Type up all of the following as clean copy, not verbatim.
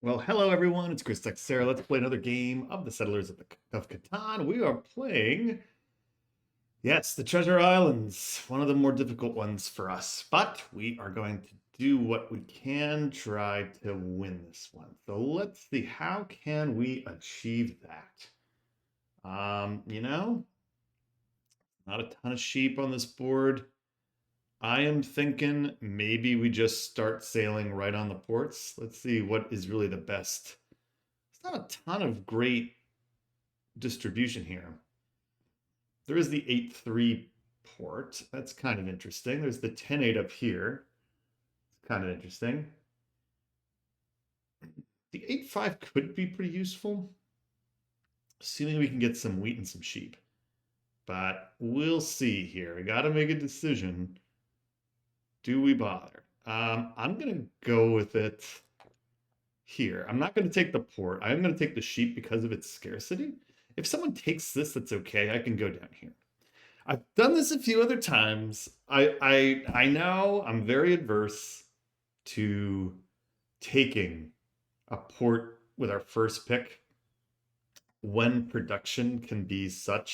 Well, hello everyone, it's Chris Texera. Let's play another game of the Settlers of Catan. We are playing, yes, the Treasure Islands, one of the more difficult ones for us, but we are going to do what we can try to win this one. So let's see, how can we achieve that? Not a ton of sheep on this board. I am thinking maybe we just start sailing right on the ports. Let's see what is really the best. It's not a ton of great distribution here. There is the 8-3 port. That's kind of interesting. There's the 10-8 up here. It's kind of interesting. The 8-5 could be pretty useful, assuming we can get some wheat and some sheep. But we'll see here. We got to make a decision. Do we bother? I'm going to go with it here. I'm not going to take the port. I'm going to take the sheep because of its scarcity. If someone takes this, that's okay. I can go down here. I've done this a few other times. I know I'm very adverse to taking a port with our first pick when production can be so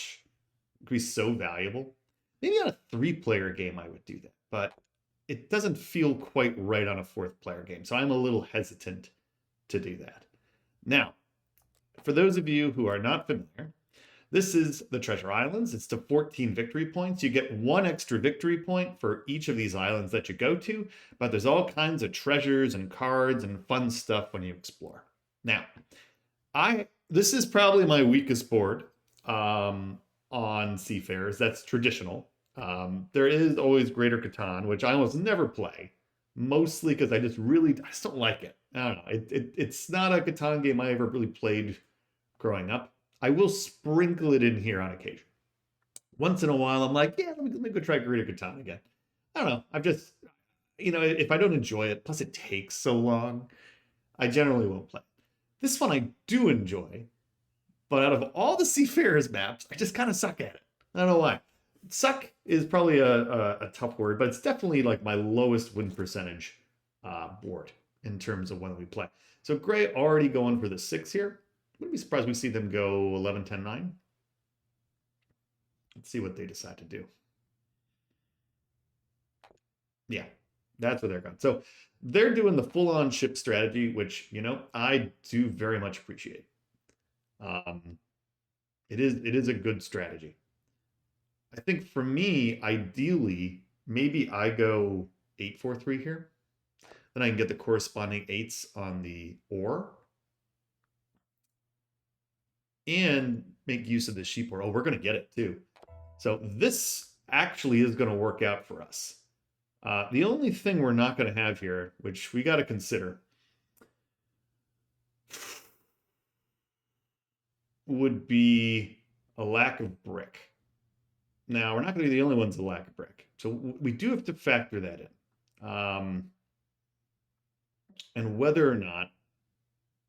valuable. Maybe on a 3-player game I would do that, but it doesn't feel quite right on a 4th-player game, so I'm a little hesitant to do that. Now, for those of you who are not familiar, this is the Treasure Islands. It's to 14 victory points. You get 1 extra victory point for each of these islands that you go to, but there's all kinds of treasures and cards and fun stuff when you explore. Now, this is probably my weakest board on Seafarers. That's traditional. There is always Greater Catan, which I almost never play, mostly because I just don't like it. I don't know. It's not a Catan game I ever really played growing up. I will sprinkle it in here on occasion. Once in a while, I'm like, yeah, let me go try Greater Catan again. I don't know. I've just, if I don't enjoy it, plus it takes so long, I generally won't play. This one I do enjoy, but out of all the Seafarers maps, I just kind of suck at it. I don't know why. Suck is probably a tough word, but it's definitely like my lowest win percentage board in terms of when we play. So Gray already going for the 6 here. Wouldn't be surprised we see them go 11, 10, 9. Let's see what they decide to do. Yeah, that's what they're going. So they're doing the full-on ship strategy, which, I do very much appreciate. It is a good strategy. I think for me, ideally, maybe I go 8-4-3 here. Then I can get the corresponding 8s on the ore. And make use of the sheep ore. Oh, we're going to get it too. So this actually is going to work out for us. The only thing we're not going to have here, which we got to consider, would be a lack of brick. Now, we're not going to be the only ones with a lack of brick. So we do have to factor that in. And whether or not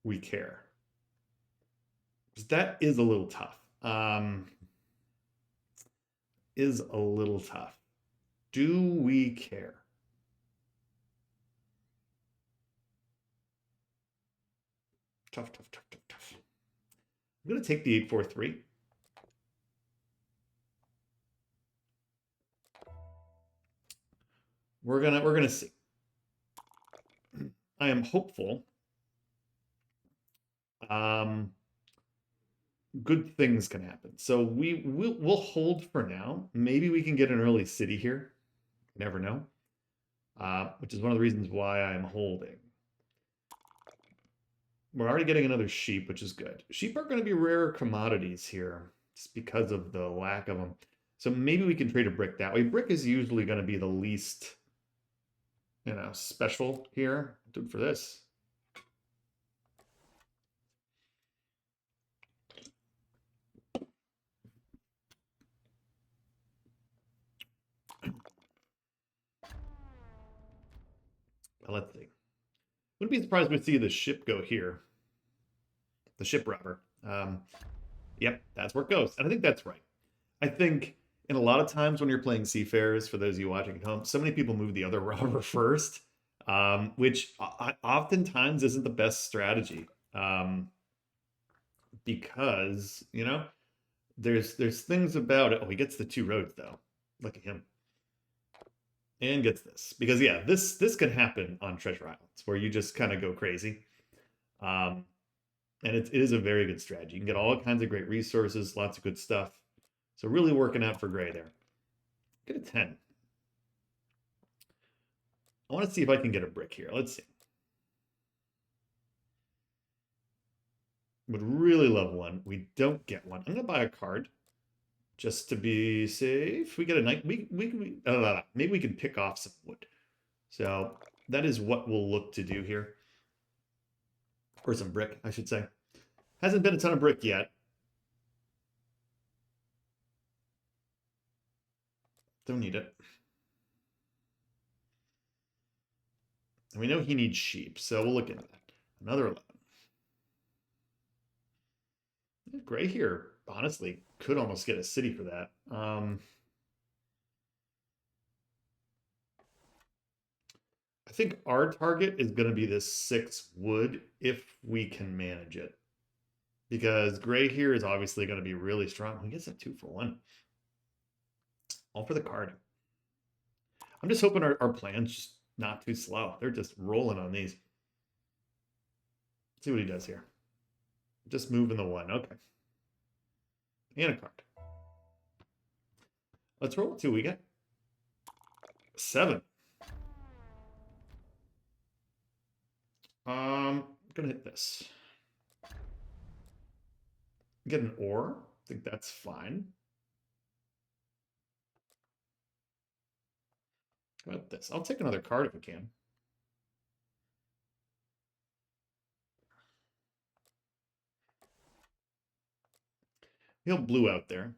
we care. That is a little tough. Do we care? Tough. I'm going to take the 8-4-3. We're gonna see. I am hopeful. Good things can happen. So we'll hold for now. Maybe we can get an early city here. Never know. Which is one of the reasons why I'm holding. We're already getting another sheep, which is good. Sheep are going to be rare commodities here, just because of the lack of them. So maybe we can trade a brick that way. Brick is usually going to be the least, special here. Do it for this. Let's see. Wouldn't be surprised to see the ship go here. The ship robber. Yep, that's where it goes. And I think that's right. I think in a lot of times when you're playing Seafarers, for those of you watching at home, so many people move the other robber first. which oftentimes isn't the best strategy. Because, there's things about it. Oh, he gets the 2 roads though. Look at him. And gets this. Because yeah, this can happen on Treasure Islands where you just kind of go crazy. Um, and it is a very good strategy. You can get all kinds of great resources, lots of good stuff. So really working out for Gray there. Get a 10. I want to see if I can get a brick here. Let's see. Would really love one. We don't get one. I'm gonna buy a card just to be safe. We get a night. Maybe we can pick off some wood. So that is what we'll look to do here, or some brick, I should say. Hasn't been a ton of brick yet. Don't need it. And we know he needs sheep, so we'll look into that. Another 11. Gray here, honestly, could almost get a city for that. I think our target is going to be this 6 wood if we can manage it. Because Gray here is obviously going to be really strong. He gets a 2 for 1. All for the card. I'm just hoping our plan's just not too slow. They're just rolling on these. Let's see what he does here. Just moving the 1. Okay. And a card. Let's roll. See what we get. 7. I'm gonna hit this. Get an ore. I think that's fine. How about this? I'll take another card if I can. He'll blue out there.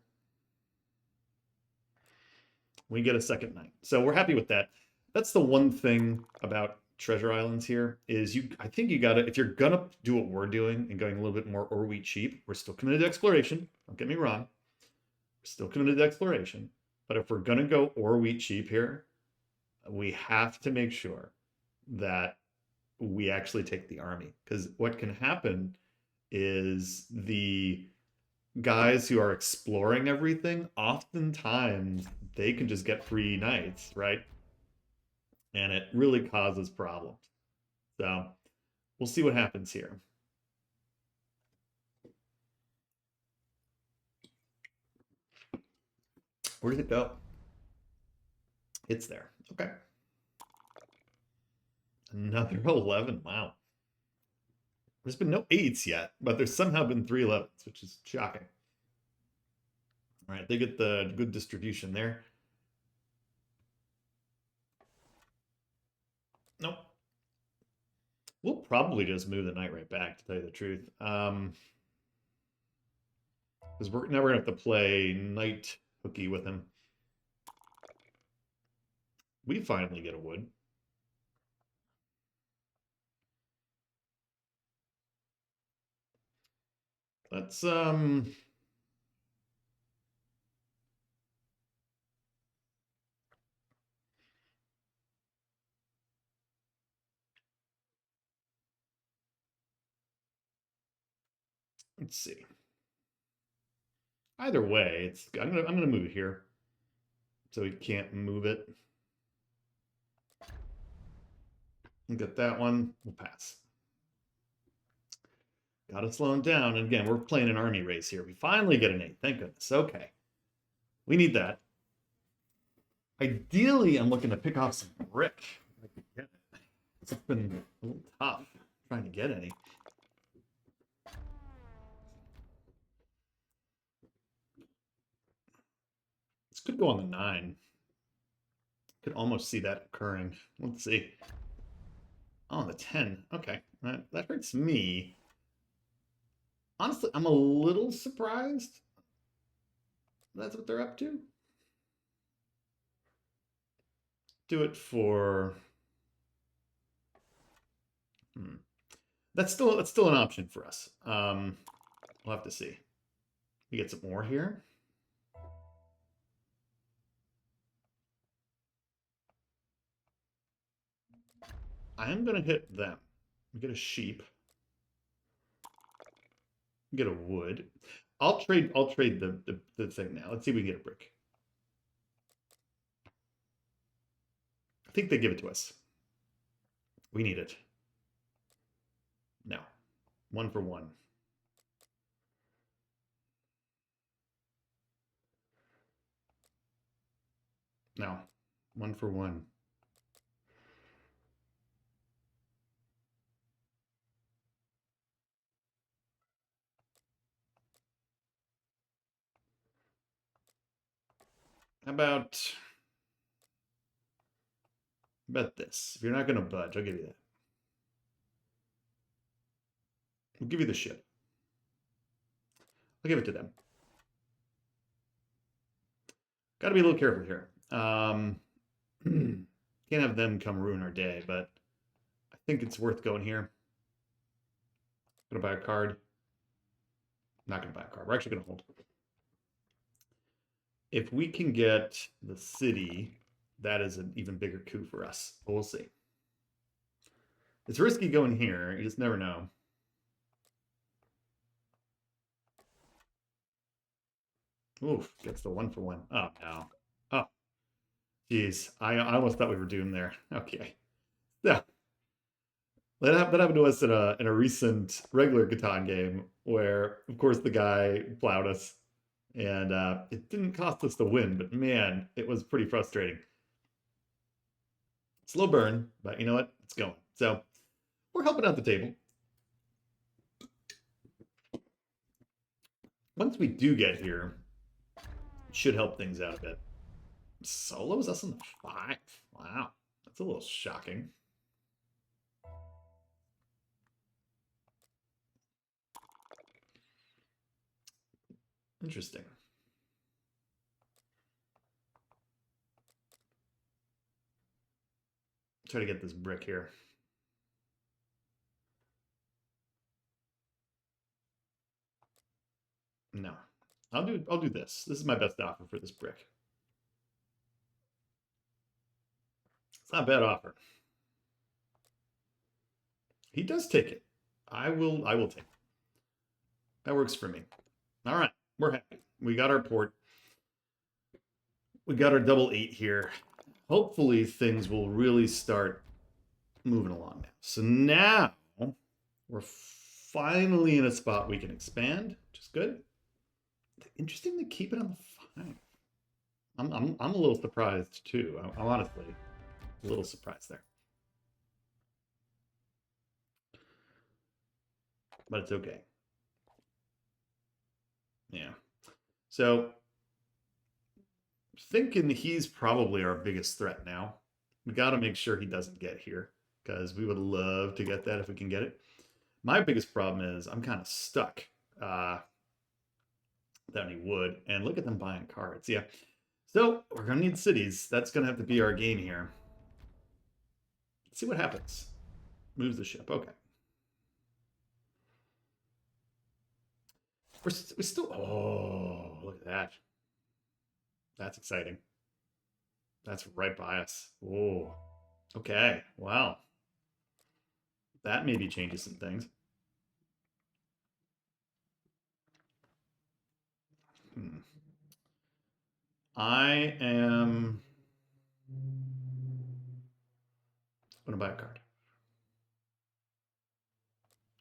We get a second night. So we're happy with that. That's the one thing about Treasure Islands here is I think you gotta, if you're gonna do what we're doing and going a little bit more ore wheat sheep, we're still committed to exploration. Don't get me wrong. We're still committed to exploration. But if we're gonna go ore wheat sheep here, we have to make sure that we actually take the army. Because what can happen is the guys who are exploring everything, oftentimes they can just get free knights, right? And it really causes problems. So we'll see what happens here. Where did it go? It's there. Okay. Another 11. Wow. There's been no 8s yet, but there's somehow been 3 11s, which is shocking. All right, they get the good distribution there. Nope. We'll probably just move the knight right back, to tell you the truth. Because now we're gonna have to play knight hooky with him. We finally get a wood. Let's see. Either way, it's I'm gonna move it here. So he can't move it. And get that one. We'll pass. Got to slow him down. And again, we're playing an army race here. We finally get an 8. Thank goodness. Okay. We need that. Ideally, I'm looking to pick off some brick. It's been a little tough trying to get any. This could go on the 9. Could almost see that occurring. Let's see. Oh, the 10. Okay. That hurts me. Honestly, I'm a little surprised that's what they're up to. Do it for... That's still an option for us. We'll have to see. We get some more here. I'm gonna hit them. We get a sheep. Get a wood. I'll trade the thing now. Let's see if we can get a brick. I think they give it to us. We need it. No. 1 for 1. No. 1 for 1. How about this? If you're not gonna budge, I'll give you that. We'll give you the ship. I'll give it to them. Got to be a little careful here. Can't have them come ruin our day, but I think it's worth going here. Gonna buy a card. Not gonna buy a card. We're actually gonna hold. If we can get the city, that is an even bigger coup for us. But we'll see. It's risky going here. You just never know. Oof, gets the 1 for 1. Oh, no. Oh, geez. I almost thought we were doomed there. Okay. Yeah. That happened to us in a recent regular Catan game where, of course, the guy plowed us. And it didn't cost us the win, but man, it was pretty frustrating. Slow burn, but you know what? It's going. So we're helping out the table. Once we do get here, it should help things out a bit. Solos us in the 5. Wow, that's a little shocking. Interesting. Try to get this brick here. No. I'll do this. This is my best offer for this brick. It's not a bad offer. He does take it. I will take it. That works for me. All right, we're happy. We got our port. We got our double 8 here. Hopefully things will really start moving along now. So now we're finally in a spot we can expand, which is good. Interesting to keep it on the 5. I'm a little surprised too. I'm honestly a little surprised there. But it's okay. Yeah. So thinking he's probably our biggest threat now. We got to make sure he doesn't get here because we would love to get that if we can get it. My biggest problem is I'm kind of stuck without any wood. And look at them buying cards. Yeah. So we're going to need cities. That's going to have to be our game here. Let's see what happens. Moves the ship. Okay. We're still... Oh, look at that. That's exciting. That's right by us. Oh, okay. Wow. That maybe changes some things. I am going to buy a card.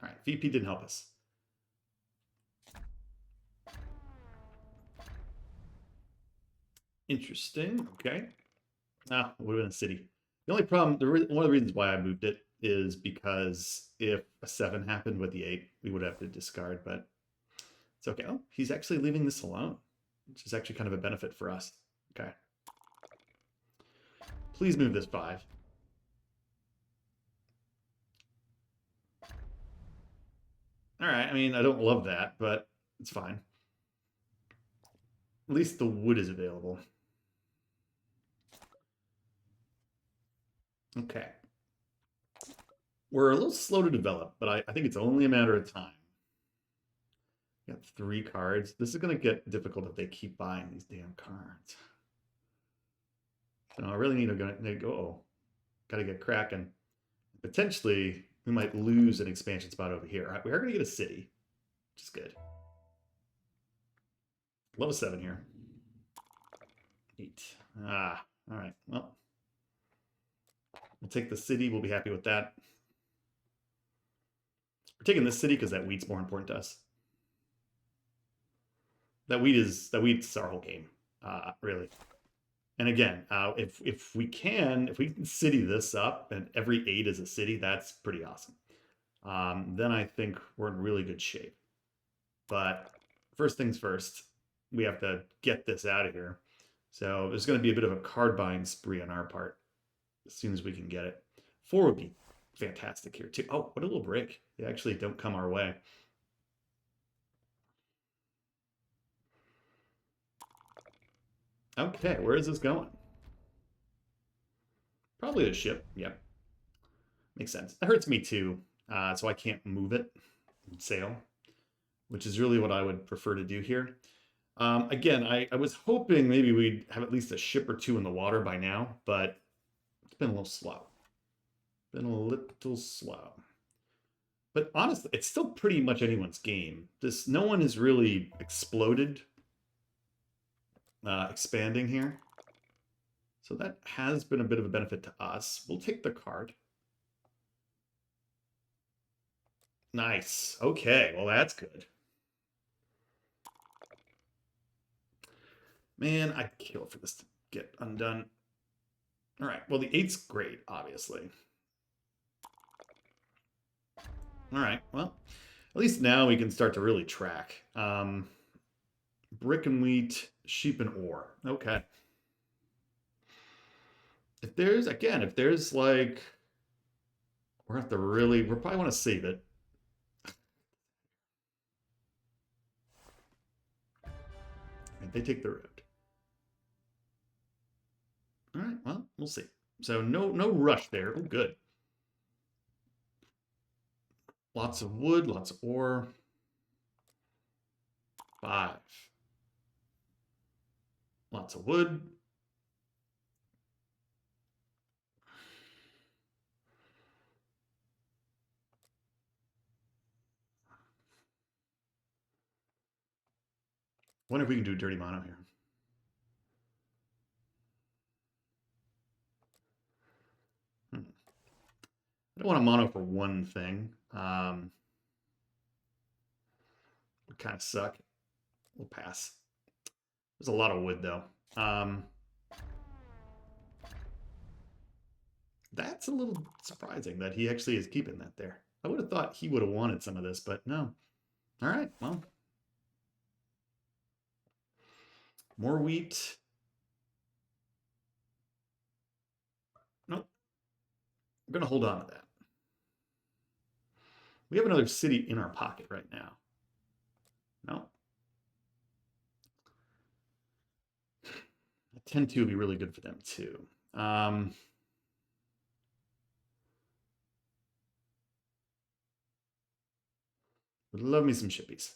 All right, VP didn't help us. Interesting. Okay. Ah, it would have been a city. The only problem, one of the reasons why I moved it is because if a 7 happened with the 8, we would have to discard, but it's okay. Oh, he's actually leaving this alone, which is actually kind of a benefit for us. Okay. Please move this 5. All right. I mean, I don't love that, but it's fine. At least the wood is available. Okay. We're a little slow to develop, but I think it's only a matter of time. Got 3 cards. This is going to get difficult if they keep buying these damn cards. So I really need to go. Oh, got to get cracking. potentially we might lose an expansion spot over here. All right, we are going to get a city, which is good. Level 7 here. 8. Ah, all right. Well, we'll take the city. We'll be happy with that. We're taking this city because that wheat's more important to us. That wheat's our whole game, really. And again, if we can city this up and every 8 is a city, that's pretty awesome. Then I think we're in really good shape. But first things first, we have to get this out of here. So there's going to be a bit of a card buying spree on our part as soon as we can get it. 4 would be fantastic here too. Oh, what a little break. They actually don't come our way. Okay, where is this going? Probably the ship. Yep. Makes sense. That hurts me too, so I can't move it and sail, which is really what I would prefer to do here. Again, I was hoping maybe we'd have at least a ship or 2 in the water by now, but it's been a little slow. But honestly, it's still pretty much anyone's game. No one has really exploded expanding here. So that has been a bit of a benefit to us. We'll take the card. Nice. Okay, well that's good. Man, I'd kill for this to get undone. All right, well the 8's great, obviously. All right, well, at least now we can start to really track. Brick and wheat, sheep and ore. Okay. If there's like, we'll probably want to save it. And they take the road. All right, well, we'll see. So no rush there. Oh, good. Lots of wood, lots of ore. 5. Lots of wood. Wonder if we can do dirty mono here. I don't want a mono for one thing. Would kind of suck. We'll pass. There's a lot of wood though. That's a little surprising that he actually is keeping that there. I would have thought he would have wanted some of this, but no. All right, well. More wheat. Nope. I'm going to hold on to that. We have another city in our pocket right now. No. 10-2 would be really good for them too. Would love me some shippies.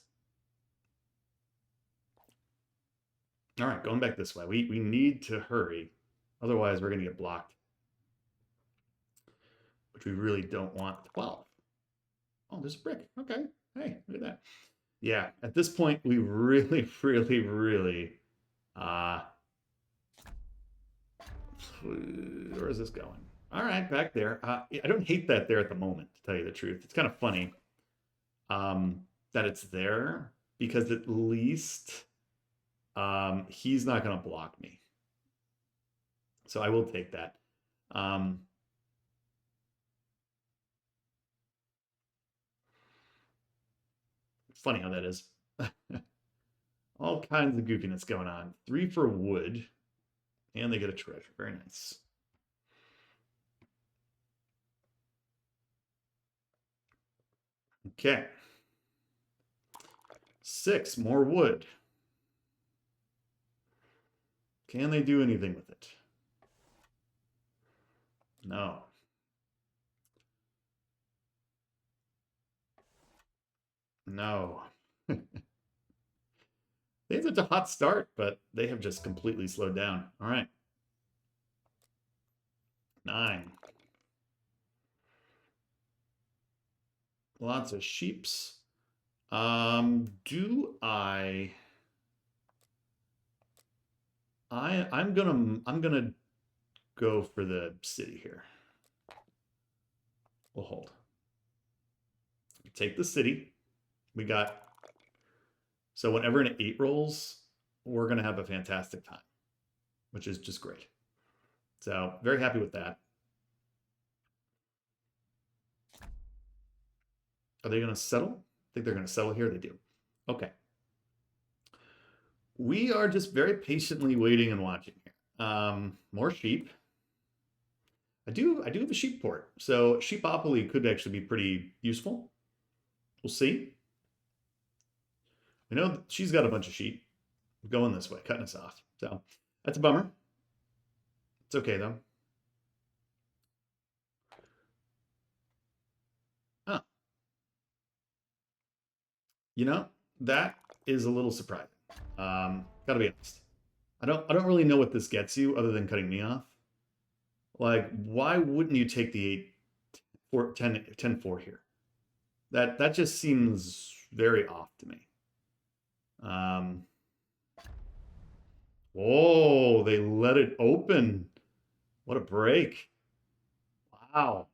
All right, going back this way. We need to hurry. Otherwise, we're going to get blocked. Which we really don't want. 12. Oh, there's a brick. Okay. Hey, look at that. Yeah, at this point, we really, really, really... where is this going? All right, back there. I don't hate that there at the moment, to tell you the truth. It's kind of funny that it's there, because at least he's not going to block me. So I will take that. Funny how that is. All kinds of goofiness going on. 3 for wood. And they get a treasure. Very nice. Okay. 6 more wood. Can they do anything with it? No. No. They had such a hot start, but they have just completely slowed down. All right. 9. Lots of sheeps. Do I'm gonna go for the city here. We'll hold. Take the city. We got so whenever an 8 rolls, we're gonna have a fantastic time, which is just great. So very happy with that. Are they gonna settle? I think they're gonna settle here. They do. Okay. We are just very patiently waiting and watching here. More sheep. I do have a sheep port, so sheepopoly could actually be pretty useful. We'll see. We know she's got a bunch of sheep going this way, cutting us off. So that's a bummer. It's okay though. Oh, you know, that is a little surprising. Gotta be honest. I don't really know what this gets you other than cutting me off. Like, why wouldn't you take the 8 4 10 4 here? That just seems very off to me. Um, oh, they let it open. What a break. Wow.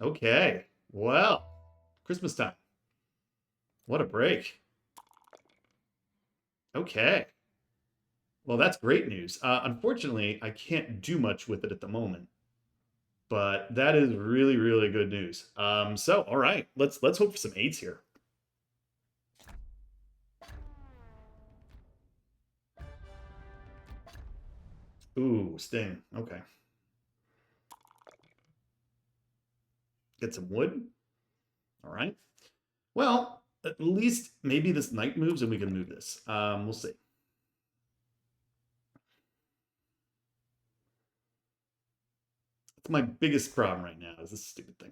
Okay. Well, Christmas time. What a break. Okay. Well, that's great news. Unfortunately, I can't do much with it at the moment, but that is really, really good news. So all right, let's hope for some 8s here. Ooh, sting. Okay. Get some wood. All right. Well, at least maybe this knight moves and we can move this. We'll see. That's my biggest problem right now is this stupid thing.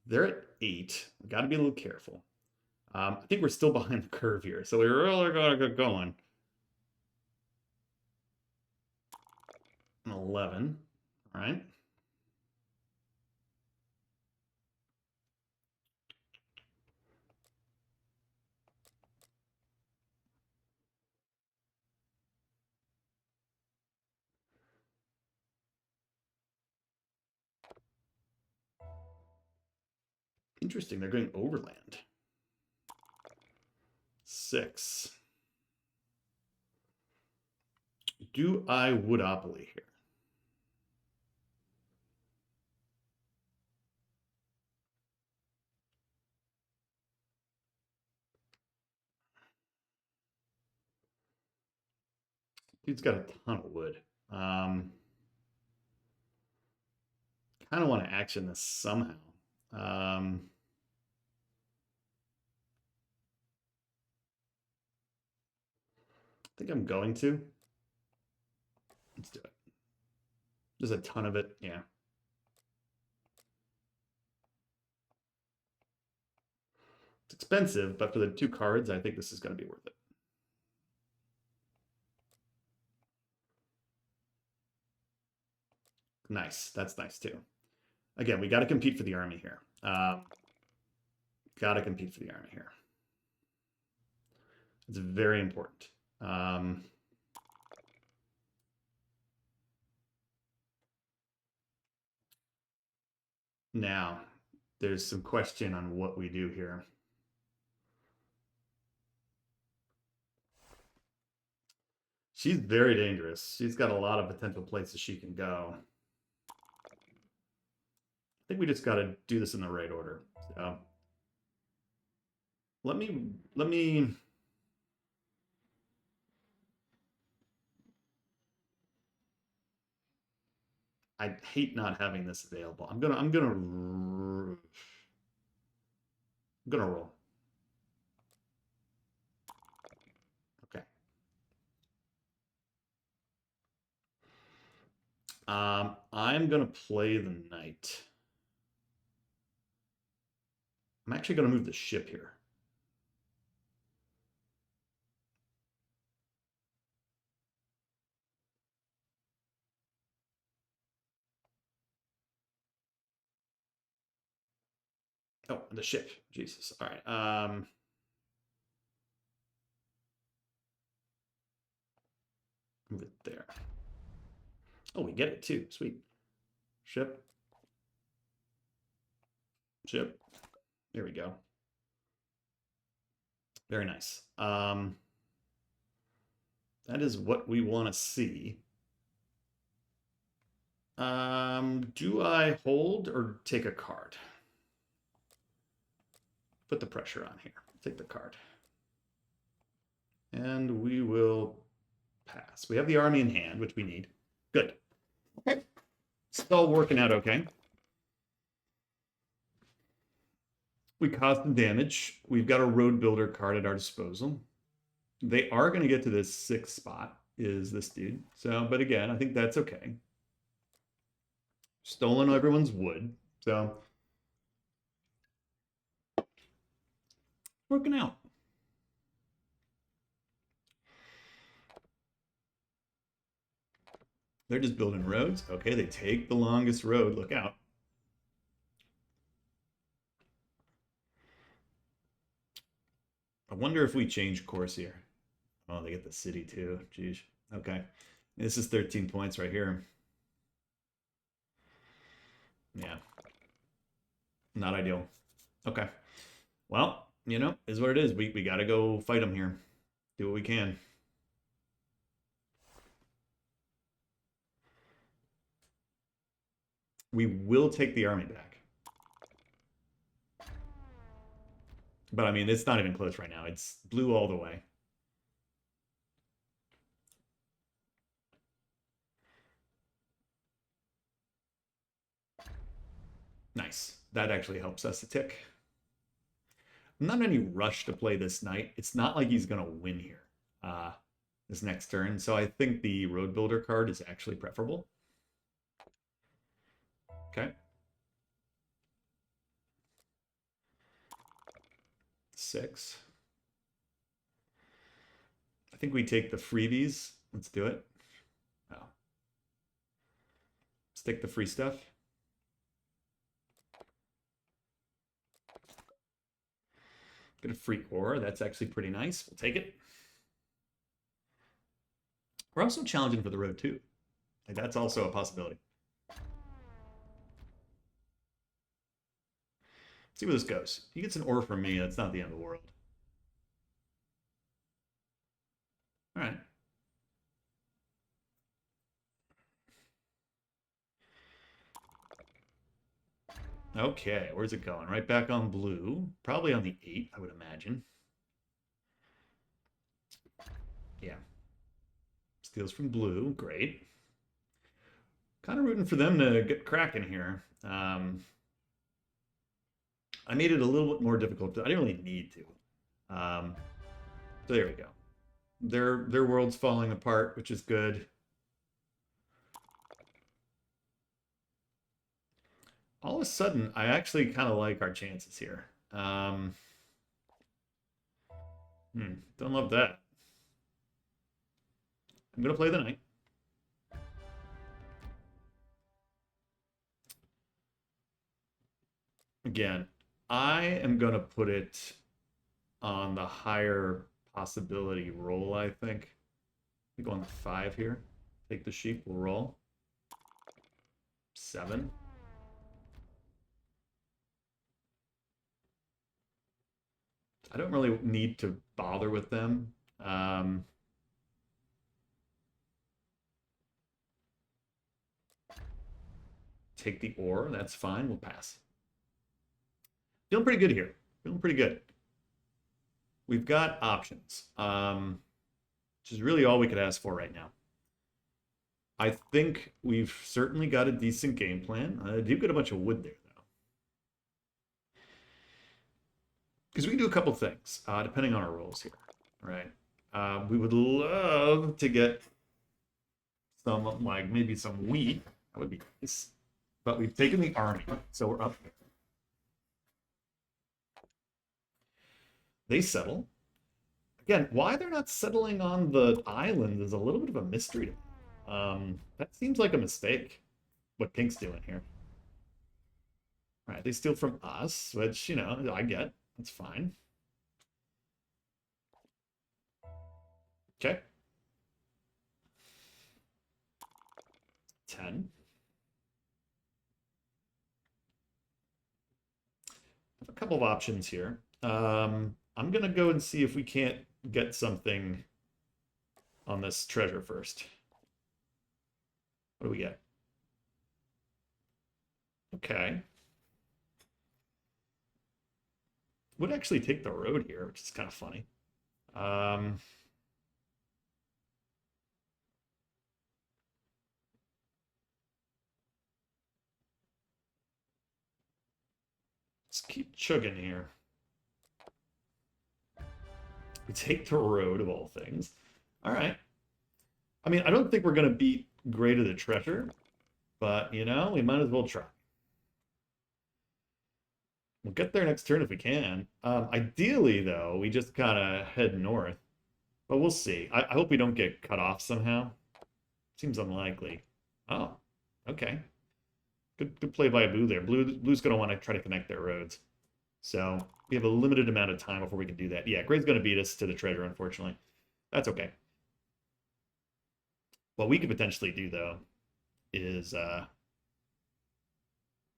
They're at 8. We got to be a little careful. I think we're still behind the curve here, so we really gotta get going. An 11. All right. Interesting. They're going overland. 6. Do I woodopoly here? Dude's got a ton of wood. Kind of want to action this somehow. I think I'm going to. Let's do it. There's a ton of it. Yeah. It's expensive, but for the 2 cards, I think this is going to be worth it. Nice. That's nice too. Again, we got to compete for the army here. Got to compete for the army here. It's very important. Now, there's some question on what we do here. She's very dangerous. She's got a lot of potential places she can go. I think we just got to do this in the right order. So let me. I hate not having this available. I'm gonna roll. Okay. I'm gonna play the knight. I'm actually gonna move the ship here. Oh, the ship. Jesus. All right. Move it there. Oh, we get it too. Sweet. Ship. Ship. There we go. Very nice. That is what we want to see. Do I hold or take a card? Put the pressure on here. Take the card. And we will pass. We have the army in hand, which we need. Good. Okay. It's all working out okay. We caused some damage. We've got a road builder card at our disposal. They are going to get to this 6th spot, is this dude. So, but again, I think that's okay. Stolen everyone's wood. So, working out. They're just building roads. Okay, they take the longest road. Look out. I wonder if we change course here. Oh, they get the city too. Jeez. Okay. This is 13 points right here. Yeah. Not ideal. Okay. Well, you know, is what it is. We got to go fight them here. Do what we can. We will take the army back. But I mean, it's not even close right now. It's blue all the way. Nice. That actually helps us a tick. I'm not in any rush to play this knight. It's not like he's going to win here this next turn. So I think the road builder card is actually preferable. Okay. 6. I think we take the freebies. Let's do it. Oh. Let's take the free stuff. Get a free ore. That's actually pretty nice. We'll take it. We're also challenging for the road too. Like, that's also a possibility. Let's see where this goes. If he gets an ore from me, that's not the end of the world. All right. Okay, where's it going? Right back on blue. Probably on the 8, I would imagine. Yeah. Steals from blue. Great. Kind of rooting for them to get cracking here. I made it a little bit more difficult. I didn't really need to. So there we go. Their world's falling apart, which is good. All of a sudden, I actually kind of like our chances here. Don't love that. I'm going to play the knight. Again, I am going to put it on the higher possibility roll, I think. We go on the 5 here. Take the sheep, we'll roll. 7. I don't really need to bother with them. Take the ore, that's fine, we'll pass. Feeling pretty good here. Feeling pretty good. We've got options, which is really all we could ask for right now. I think we've certainly got a decent game plan. I do get a bunch of wood there, though. Because we can do a couple things, depending on our rolls here, right? We would love to get some, like, maybe some wheat. That would be nice. But we've taken the army, so we're up there. They settle. Again, why they're not settling on the island is a little bit of a mystery to me. That seems like a mistake, what Pink's doing here. Right, they steal from us, which, you know, I get. That's fine. Okay. 10. I have a couple of options here. I'm gonna go and see if we can't get something on this treasure first. What do we get? Okay. Would actually take the road here, which is kind of funny. Um, let's keep chugging here. We take the road of all things. All right. I mean, I don't think we're going to beat Great of the Treasure, but, you know, we might as well try. We'll get there next turn if we can. Ideally, though, we just kind of head north. But we'll see. I hope we don't get cut off somehow. Seems unlikely. Oh, okay. Good play by Blue there. Blue's going to want to try to connect their roads. So we have a limited amount of time before we can do that. Yeah, Gray's going to beat us to the treasure, unfortunately. That's okay. What we could potentially do, though, is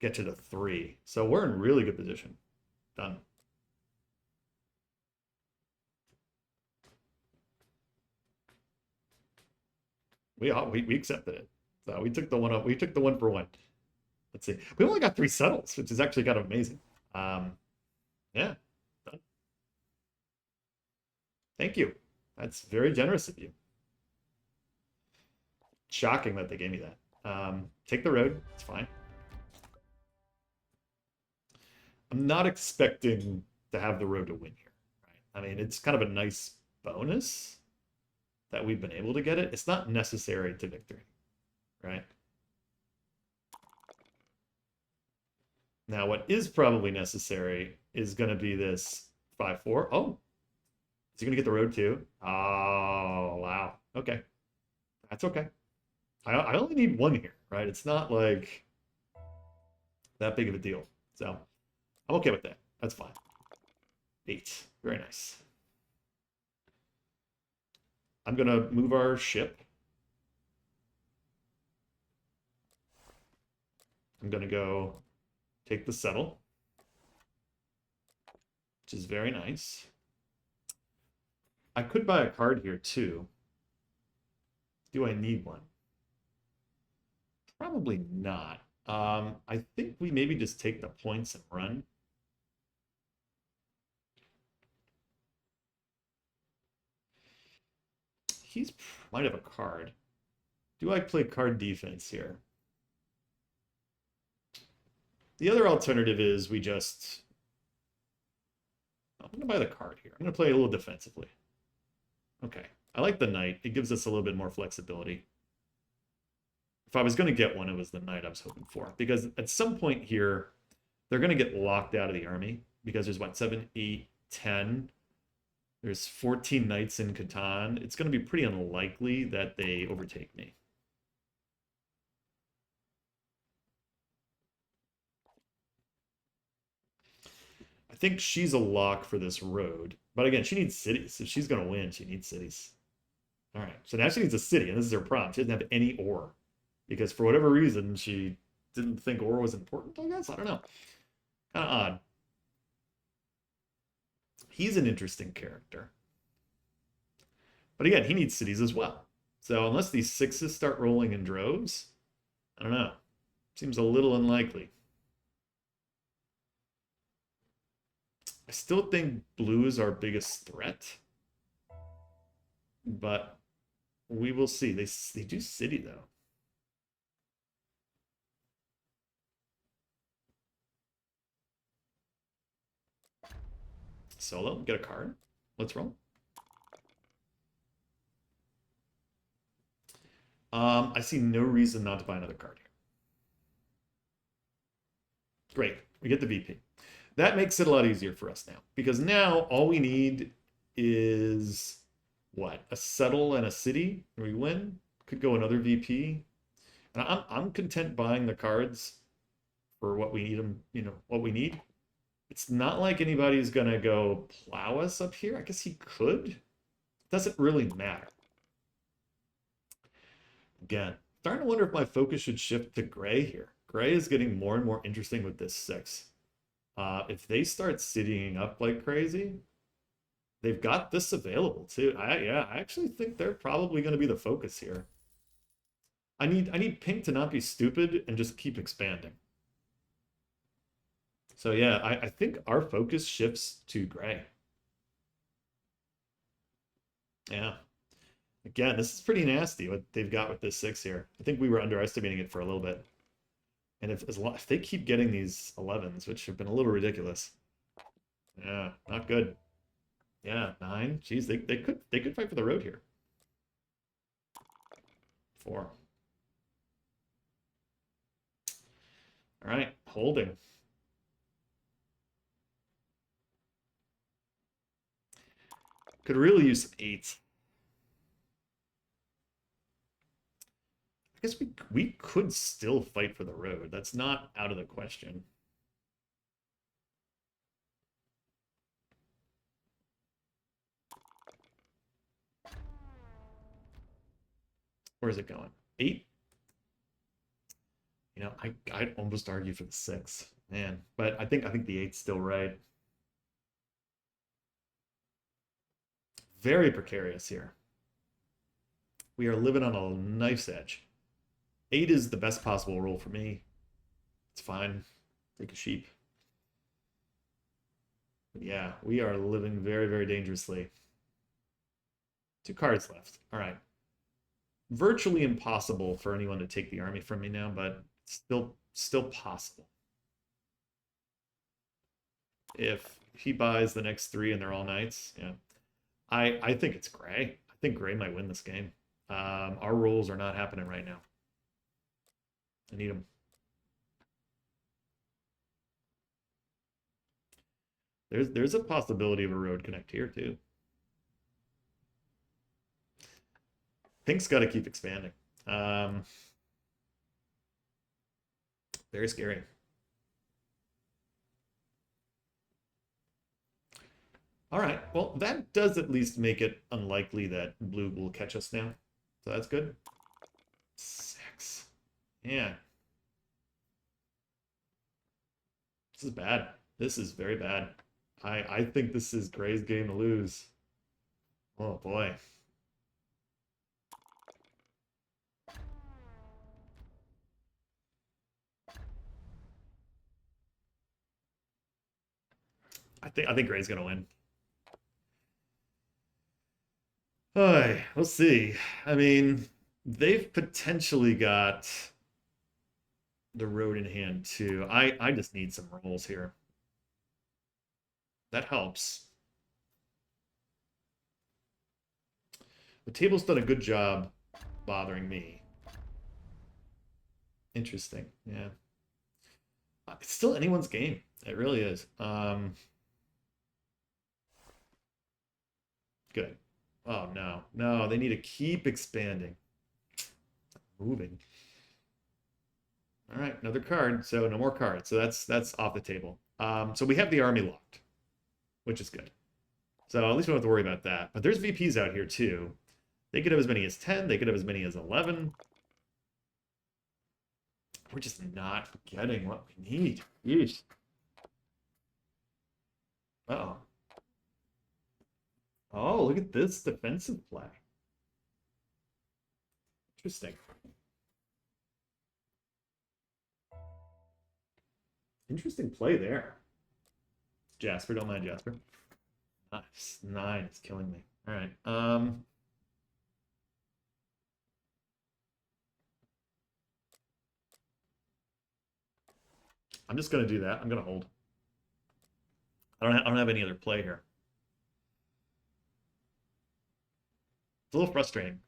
get to the 3. So we're in really good position. Done. We accepted it. So we took the one up. We took the 1 for 1. Let's see. We only got 3 settles, which is actually kind of amazing. Yeah. Done. Thank you. That's very generous of you. Shocking that they gave me that. Take the road. It's fine. I'm not expecting to have the road to win here. Right? I mean, it's kind of a nice bonus that we've been able to get it. It's not necessary to victory, right? Now, what is probably necessary is going to be this 5-4. Oh, is he going to get the road too? Oh, wow. Okay. That's okay. I only need 1 here, right? It's not like that big of a deal. So I'm okay with that. That's fine. 8. Very nice. I'm going to move our ship. I'm going to go take the settle, which is very nice. I could buy a card here too. Do I need one? Probably not. I think we maybe just take the points and run. He's might have a card. Do I play card defense here? The other alternative is we just... I'm going to buy the card here. I'm going to play a little defensively. Okay. I like the knight. It gives us a little bit more flexibility. If I was going to get one, it was the knight I was hoping for. Because at some point here, they're going to get locked out of the army. Because there's, what, 7, 8, 10. There's 14 knights in Catan. It's going to be pretty unlikely that they overtake me. I think she's a lock for this road. But again, she needs cities. If she's going to win, she needs cities. All right. So now she needs a city, and this is her problem. She doesn't have any ore. Because for whatever reason, she didn't think ore was important, I guess? I don't know. Kind of odd. He's an interesting character. But again, he needs cities as well. So unless these 6s start rolling in droves, I don't know. Seems a little unlikely. I still think blue is our biggest threat. But we will see. They do city, though. Solo, get a card. Let's roll. I see no reason not to buy another card here. Great, we get the VP. That makes it a lot easier for us now, because now all we need is, what, a settle and a city, and we win. Could go another VP. And I'm content buying the cards for what we need them, what we need. It's not like anybody's gonna go plow us up here. I guess he could. Doesn't really matter. Again, starting to wonder if my focus should shift to gray here. Gray is getting more and more interesting with this 6. If they start citying up like crazy, they've got this available too. I actually think they're probably going to be the focus here. I need pink to not be stupid and just keep expanding. So yeah, I think our focus shifts to gray. Yeah. Again, this is pretty nasty what they've got with this 6 here. I think we were underestimating it for a little bit. And if they keep getting these 11s, which have been a little ridiculous, yeah, not good. Yeah, 9. Jeez, they could fight for the road here. 4. All right, holding. Could really use some 8s. I guess we could still fight for the road. That's not out of the question. Where is it going? 8? I'd almost argue for the 6. Man, but I think the 8's still right. Very precarious here. We are living on a knife's edge. 8 is the best possible roll for me. It's fine. Take a sheep. But yeah, we are living very, very dangerously. 2 cards left. All right. Virtually impossible for anyone to take the army from me now, but still possible. If he buys the next 3 and they're all knights, yeah. I think it's gray. I think gray might win this game. Our rolls are not happening right now. I need them. There's a possibility of a road connect here too. Pink's got to keep expanding. Very scary. All right, well, that does at least make it unlikely that blue will catch us now. So that's good. 6. Yeah. This is bad. This is very bad. I think this is gray's game to lose. Oh, boy. I think gray's going to win. We'll see. I mean, they've potentially got the road in hand too. I just need some rolls here. That helps. The table's done a good job bothering me. Interesting. Yeah. It's still anyone's game. It really is. Good. Oh, no. No, they need to keep expanding. Moving. All right, another card. So no more cards. So that's off the table. So we have the army locked, which is good. So at least we don't have to worry about that. But there's VPs out here too. They could have as many as 10. They could have as many as 11. We're just not getting what we need. Yeesh. Uh-oh. Oh, look at this defensive play. Interesting. Interesting play there. Jasper, don't mind Jasper. Nice. 9 is killing me. All right. I'm just gonna do that. I'm gonna hold. I don't have any other play here. It's a little frustrating.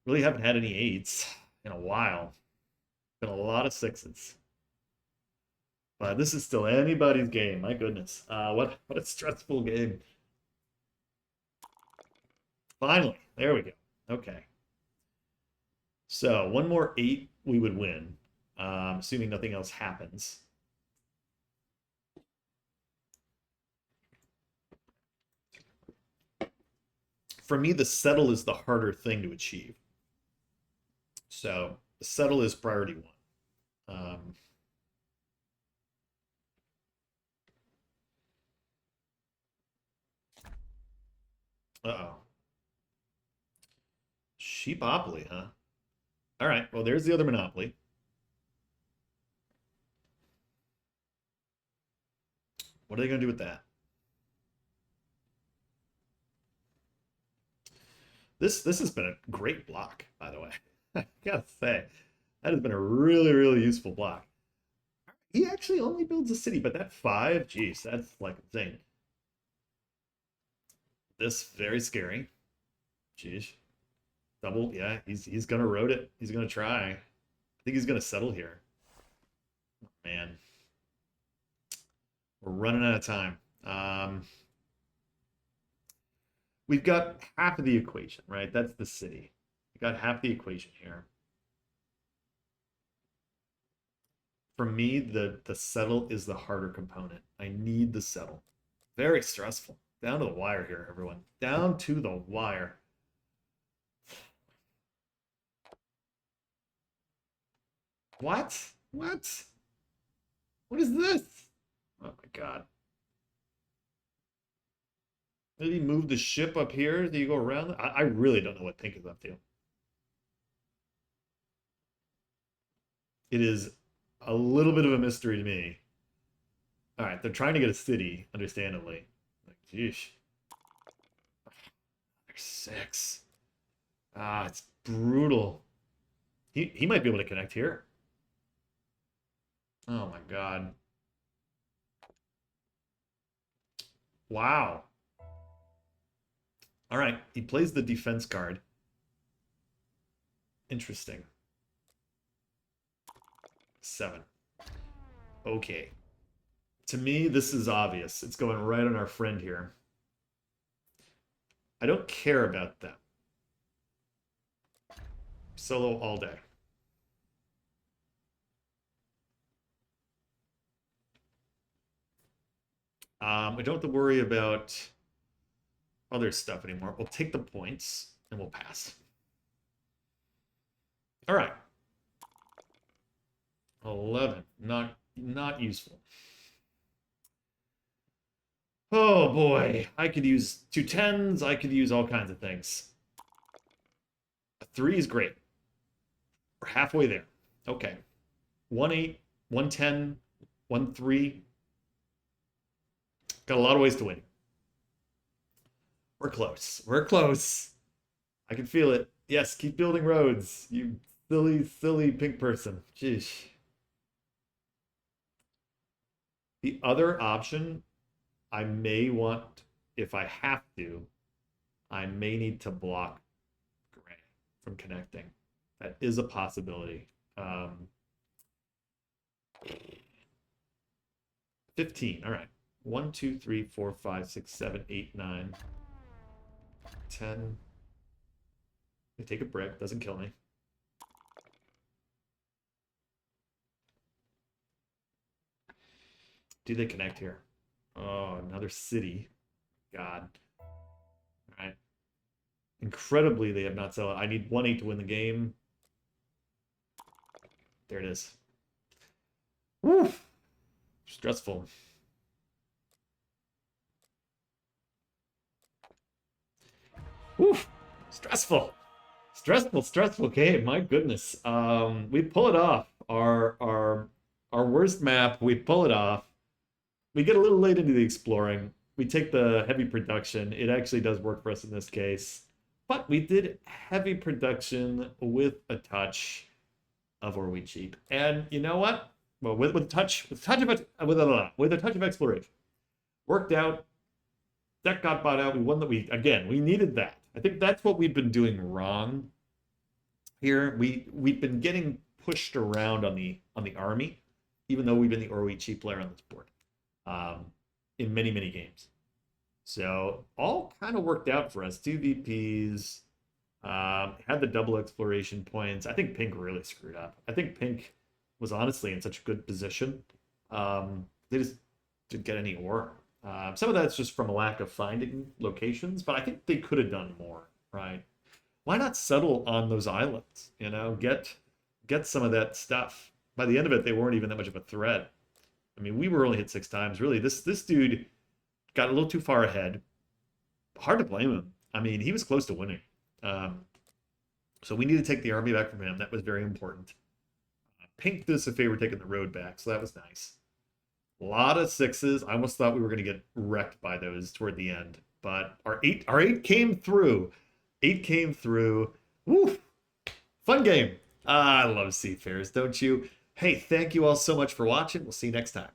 Really haven't had any 8s in a while. Been a lot of 6s. But this is still anybody's game. My goodness. What a stressful game. Finally. There we go. Okay. So one more 8, we would win. assuming nothing else happens. For me, the settle is the harder thing to achieve. So the settle is priority one. Uh-oh. Sheepopoly, huh? All right, well, there's the other monopoly. What are they going to do with that? This has been a great block, by the way. I gotta say, that has been a really, really useful block. He actually only builds a city, but that 5, geez, that's like insane. This very scary. Jeez. Double, yeah, he's gonna road it. He's gonna try. I think he's gonna settle here. Man. We're running out of time. We've got half of the equation, right? That's the city. We got half the equation here. For me, the settle is the harder component. I need the settle. Very stressful. Down to the wire here, everyone. Down to the wire. What? What? What is this? Oh my god. Did he move the ship up here? Do you go around? I really don't know what Pink is up to. It is a little bit of a mystery to me. All right, they're trying to get a city, understandably. Like, geesh. There's 6. Ah, it's brutal. He might be able to connect here. Oh my god. Wow. All right, he plays the defense card. Interesting. 7. Okay. To me, this is obvious. It's going right on our friend here. I don't care about them. Solo all day. We don't have to worry about other stuff anymore. We'll take the points and we'll pass. All right. 11. Not useful. Oh boy. I could use 2 10s. I could use all kinds of things. A 3 is great. We're halfway there. Okay. 1 8, 1 10, 1 3. Got a lot of ways to win. We're close. We're close. I can feel it. Yes, keep building roads. You silly, silly pink person. Jeez. The other option, I may want, if I have to, I may need to block gray from connecting. That is a possibility. 15. All right. 1, 2, 3, 4, 5, 6, 7, 8, 9, 10. I take a brick, doesn't kill me. Do they connect here? Oh, another city. God. All right. Incredibly, they have not settled. I need 1 8 to win the game. There it is. Woo! Stressful. Woo! Stressful. Stressful game. My goodness. We pull it off. Our worst map, we pull it off. We get a little late into the exploring. We take the heavy production. It actually does work for us in this case. But we did heavy production with a touch of Are We Cheap. And you know what? Well, with a touch of exploration. Worked out. Deck got bought out. We won that. We needed that. I think that's what we've been doing wrong here. We've been getting pushed around on the army, even though we've been the Are We Cheap player on this board. In many games. So all kind of worked out for us. 2 VPs, had the double exploration points. I think Pink really screwed up. I think Pink was honestly in such a good position. They just didn't get any ore. Some of that's just from a lack of finding locations, but I think they could have done more, right? Why not settle on those islands? You know, get some of that stuff. By the end of it, they weren't even that much of a threat. I mean, we were only hit 6 times. Really, this dude got a little too far ahead. Hard to blame him. I mean, he was close to winning. Um, so we need to take the army back from him. That was very important. Pink did us a favor taking the road back, so that was nice. A lot of sixes. I almost thought we were going to get wrecked by those toward the end, but our eight came through. Eight came through. Woo! Fun game. I love Seafarers, don't you? Hey, thank you all so much for watching. We'll see you next time.